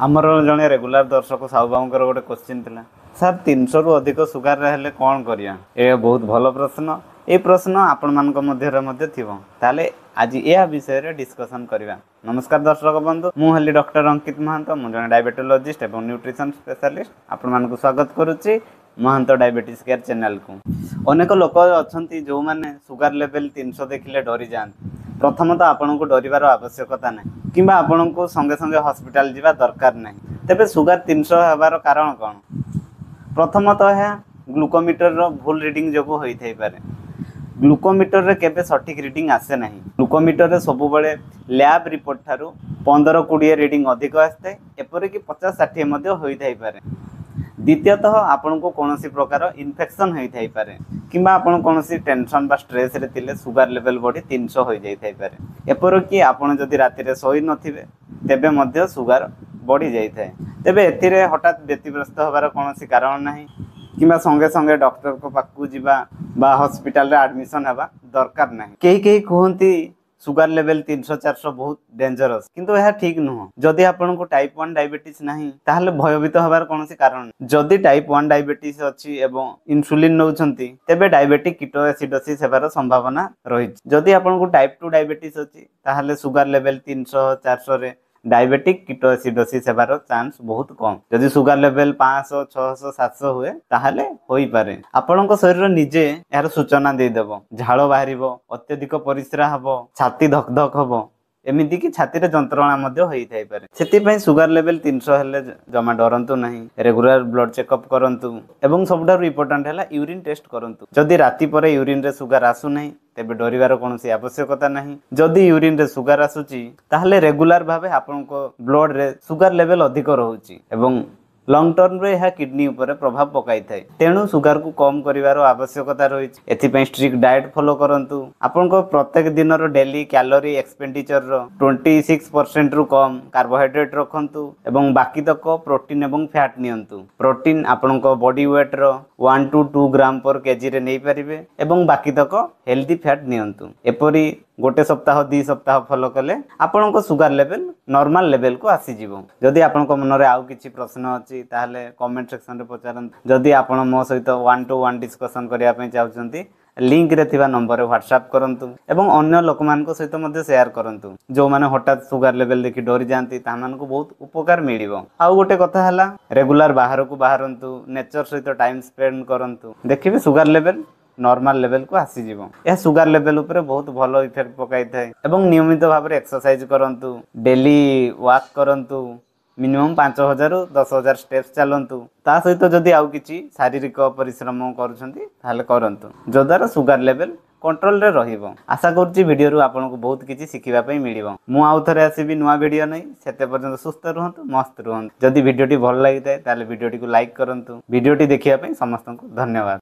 आमर जड़े रेगुलर दर्शक साहू बाबूर गोटे क्वेश्चन थिला सर 300 रु अधिक सुगार हेले कौन करिया। ये बहुत भल प्रश्न। ये प्रश्न आपण मान मध्य थिबो ताले आज यह विषय रे डिस्कशन करवा। नमस्कार दर्शक बंधु, मुझे डॉक्टर अंकित महंत, मुझे डायबिटोलॉजिस्ट एवं न्यूट्रिशन स्पेशलिस्ट। आपण मानक स्वागत करुच्ची महंत डायबिटीज केयर चैनल को। अनेक लोक अच्छा जो मैंने सुगार लेवल 300 देखिले डरी जाते। प्रथमतः आपन को डरबार आवश्यकता ना कि आपण को संगे संगे हॉस्पिटल जावा दरकार ना। तेबे सुगार 300 हबार कारण कौन? प्रथमतः है ग्लूकोमीटर रो भूल रीडिंग जो होई थाई पारे। ग्लूकोमीटर रे केबे सठिक रीडिंग आसे नहीं। ग्लूकोमीटर रे सब बळे लैब रिपोर्ट थारु 15-20 रीडिंग अधिक आस्ते, एपरि कि 50-60 मध्ये होई थाई पारे। द्वितीयतः आपण को कौनसी प्रकार इन्फेक्शन होई थाई पारे किंबा आपण कौनसी टेंशन बा स्ट्रेस रे तिले सुगार लेवल बॉडी 300 होई जाई थाई पारे। एपर कि आपण जदि राति रे सोई नथिबे तेबे मध्ये सुगार बढ़ी जाई थाए। तेबे एथिरे हठात व्यतिग्रस्त होबार कौनसी कारण नाही किंबा संगे संगे डॉक्टर को पाखु जिबा बा हॉस्पिटल रे एडमिशन हेबा दरकार नाही। केही कहंती सुगार लेवल 300-400 बहुत डेंजरस, किंतु यह ठीक नुह। जदि आपन को टाइप 1 डायबिटीज नहीं ताहले भयभीत होबार कौनसी कारण। जदि टाइप 1 डायबिटीज अछि एवं इंसुलिन नउछंती तेबे डायबिटिक कीटोएसिडोसिस हेबार संभावना रही। जदि आपन को टाइप 2 डायबिटीज अछि ताहले सुगार लेवल 300-400 रे डायबिटिक कीटोएसिडोसिस हेबार चांस बहुत कम। जदि सुगार लेवल 500-600-700 हुए ताहले होई पारे। आपनक शरीर निजे यार सूचना दे देबो। झाळ बाहरिबो, अत्यधिक परिश्रा हबो, छाती धक धक हबो, एमिति कि छाती रे जंत्रणा मध्ये होई थाई पारे। सेति पई सुगार लेवल 300 हेले जमा डरंतु नहीं। रेगुलर ब्लड चेकअप करंतु एवं सबठारु इंपोर्टेंट हैला यूरिन टेस्ट करंतु। जदि राति परे यूरिन रे सुगार आसु नहीं तेबे डरिवार कौनसी आवश्यकता नहीं। जदि यूरिन रे सुगार आसुची ताहले रेगुलर भाबे आपनको ब्लड रे सुगार लेवल अधिक रहउची एवं लॉन्ग टर्म रे यह किडनी ऊपर प्रभाव पकाई थाए। तेणु सुगार को कम करिवार आवश्यकता रही। एथिपई स्ट्रिक्ट डाइट फॉलो करंतु। आपनको प्रत्येक दिन रो डेली कैलोरी एक्सपेंडिचर रो 26% रु कम कार्बोहाइड्रेट रखंतु एवं बाकी तक प्रोटीन एवं फैट नियंतु। प्रोटीन आपनको बॉडी वेट रो 1 to 2 ग्राम पर केजी रे नै परिबे एवं बाकी तक हेल्दी फैट नियंतु। एपरी गोटे सप्ताह 2 सप्ताह फॉलो कले आपनको सुगार लेवल नॉर्मल लेवल को आसी जीवो। जदि आपनको मन रे आउ किछि प्रश्न अछि ताहले कमेंट सेक्शन रे पचारंतु। जदि आपण मो सहित 1 to 1 डिस्कशन करिया पई चाहउछंती लिंक रे थिबा नंबर रे व्हाट्सएप करंतु एवं अन्य लोक मान को सहित मध्ये शेयर करंतु। जो माने हठात सुगार लेवल देखि डरी जानती ता मान को बहुत उपकार मिलिबो। आउ गोटे कथा हला रेगुलर बाहर को बाहरंतु, नेचर सहित टाइम स्पेंड करंतु, देखिबे सुगार लेवल नॉर्मल लेवल को आसी जीवो। यह सुगार लेवल ऊपर बहुत भलो इफेक्ट पकाई थाए एवं नियमित भाव में एक्सरसाइज करंतु, डेली वॉक करंतु, मिनिमम 5000-10,000 स्टेप्स चलंतु। ता सहित जदि आउ किछि शारीरिक परिश्रम करूछंती ताहले करंतु, जो द्वारा सुगार लेवल कंट्रोल रे रहिबो। आशा करछि वीडियो रु आपनको बहुत किछि सिखिबा पई मिलिबो। मु आउ थरे आसीबी नुवा वीडियो नै। सेते पर्यंत सुस्थ रहंतु, मस्त रहंतु। जदि वीडियोटी भल लागिताय ताले वीडियोटी को लाइक करंतु। वीडियोटी देखिबा पई समस्तनको धन्यवाद।